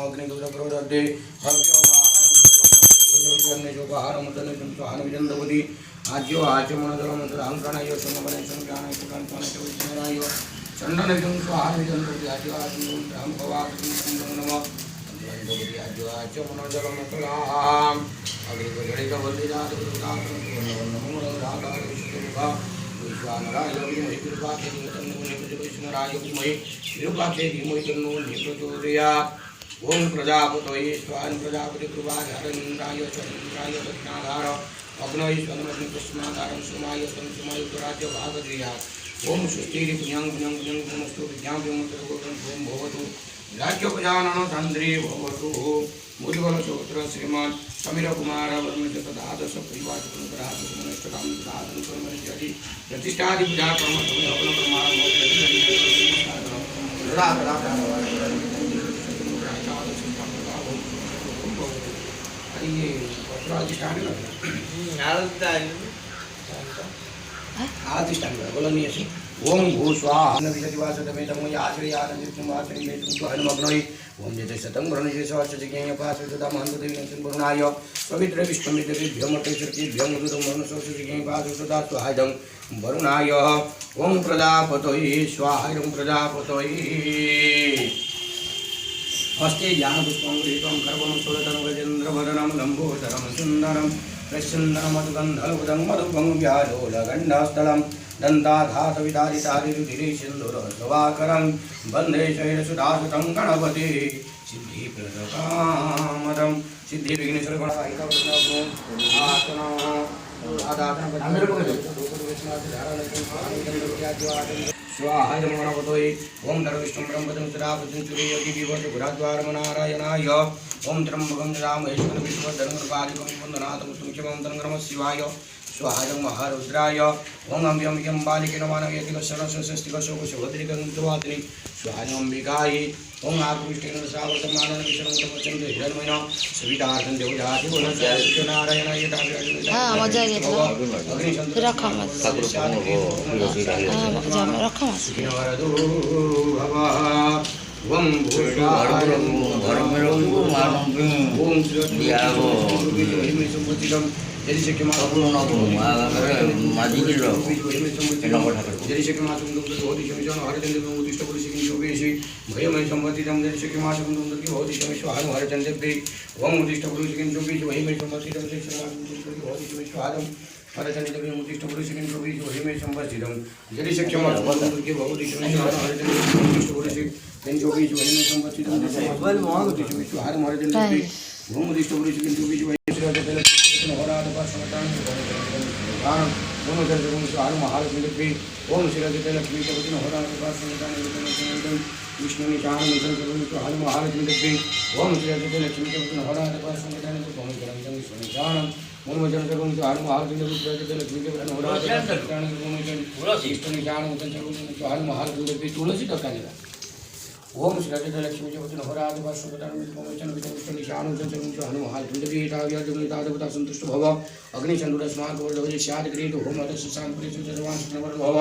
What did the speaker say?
अग्निदुरग्रोदे हव्योहारमुदनविचन्द्रपति आज्यो आचमनदलमदलाङ्कणाय समवनसंज्ञानाय चण्डनजं स्वाहारविचन्द्रपति आज्यो आचमनं रामभवाकृतं नमः आज्यो आचमनदलमदलाम् अग्निगणितवल्लिदातुदातुनमो विश्वानराय विमहि कृपाखे विष्णुराय विमहि कृपाखे धीमहि तन्नो प्रचोदयात् ओम प्रजापतये स्वान् प्रजापति कृपाधारन्द्राय चन्द्राय दक्षिणाधार अग्नये स्वनमग्निपुष्माधारं सोमाय संसुमाय उत्तराज्य भागधेयात् ओम सुष्टिरि पुण्यं पुण्यं पुण्यं पुनस्तु विद्यां विमुक्तों ओम भवतु राज्यप्रजाननो तन्द्रे भवतु मुद्गलसोत्र श्रीमान समीर कुमार वर्मित तदादश परिवाचकराजमनष्टकामदादि प्रतिष्ठादि पूजा कर्म समय अपना प्रमाण ये पत्रादि स्टार्ट है आदि स्टार्ट है बोलो नहीं ऐसे ओम भूस्वाहा नविदिवासतमे तमो याश्रयानंदितुमाचरिमेतुमग्नोहि ओम जते शतं वर्णजेशवाचजिज्ञेयपासुतमहन्तदेवीनंतनवरुणाय पवित्र विष्णुमितभ्यमतेश्वरीभ्यं मधुरं वर्णसोषजिज्ञेयपासुतदात्वायदं वरुणाय ओम प्रजापतये स्वाहा प्रजापतये हस्ते ज्ञानपुष्पं गृहीतं कर्वं सुरतनं गजेन्द्रवदनं लम्बोदरं सुन्दरं प्रसन्नमधुगन्धलुदं मधुपं व्यालोलगण्डस्थलं दन्ताधातविदारितारिरुधिरे सिन्दूरस्वाकरं वन्दे शैलसुधासुतं गणपति सिद्धिप्रदकामदं सिद्धिविघ्नेश्वरगणसाहितं स्वाहा नमोनमतये ओम धर्मविष्णुं ब्रह्मपदं सदापतिं सूर्ययोगी विवर्तगुराद्वारमनारायणाय ओम त्र्यंबकं रामहेश्वरं विष्णुवर्धनं कृपादिकं वन्दनाथं मुख्यमं नमः शिवाय स्वाहा महारुद्राय ओम अम्बिकं बालिके नमानव्यतिकशरणस्वस्तिकशोकशोभद्रिकं स्वाहा अंबिकायै ओम आकृष्टेन सावर्तमानं विष्णुमुखमचन्द्र हिरण्मयः सवितार्थं देवजाति गुणस्य नारायणाय दाव्याय हाँ मजा ये तो रखा मत रखा मत ओम भयमय संपत्तिदं दर्शकमासं दुर्गे भवति स्वाहां हरचन्द्रे ओम उदिष्टपुरुषिकिं चोबीज वहिमय संपत्तिदं दर्शकमासं दुर्गे भवति स्वाहां हरचन्द्रे उदिष्टपुरुषिकिं चोबीज वहिमय संपत्तिदं दर्शकमासं दुर्गे भवति स्वाहां हरचन्द्रे उदिष्टपुरुषिकिं चोबीज वहिमय संपत्तिदं स्वाहां हरचन्द्रे ओम उदिष्टपुरुषिकिं चोबीज वहिमय संपत्तिदं ओम दर्शकं स्वाहां महालक्ष्मी ओम श्रीलक्ष्मी चवतिन होरापासनदानं विष्णुनिचानं स्वाहां महालक्ष्मी ओम श्रीलक्ष्मी चवतिन होरापासनदानं भूमिकरं विष्णुनिचानं ओम जनकं स्वाहां महालक्ष्मी लक्ष्मी चवतिन होरापासनदानं विष्णुनिचानं स्वाहां महालक्ष्मी तुलसी टकालेला ओम श्रीलक्ष्मी चवतिन होरापासनदानं विष्णुनिचानं स्वाहां महालक्ष्मी ताव्याजगुणितादेवता संतुष्ट भव अग्निचंद्रस्मात् वर्धवति स्यात् गृहीतो होम तस्य शांति सर्वान् भव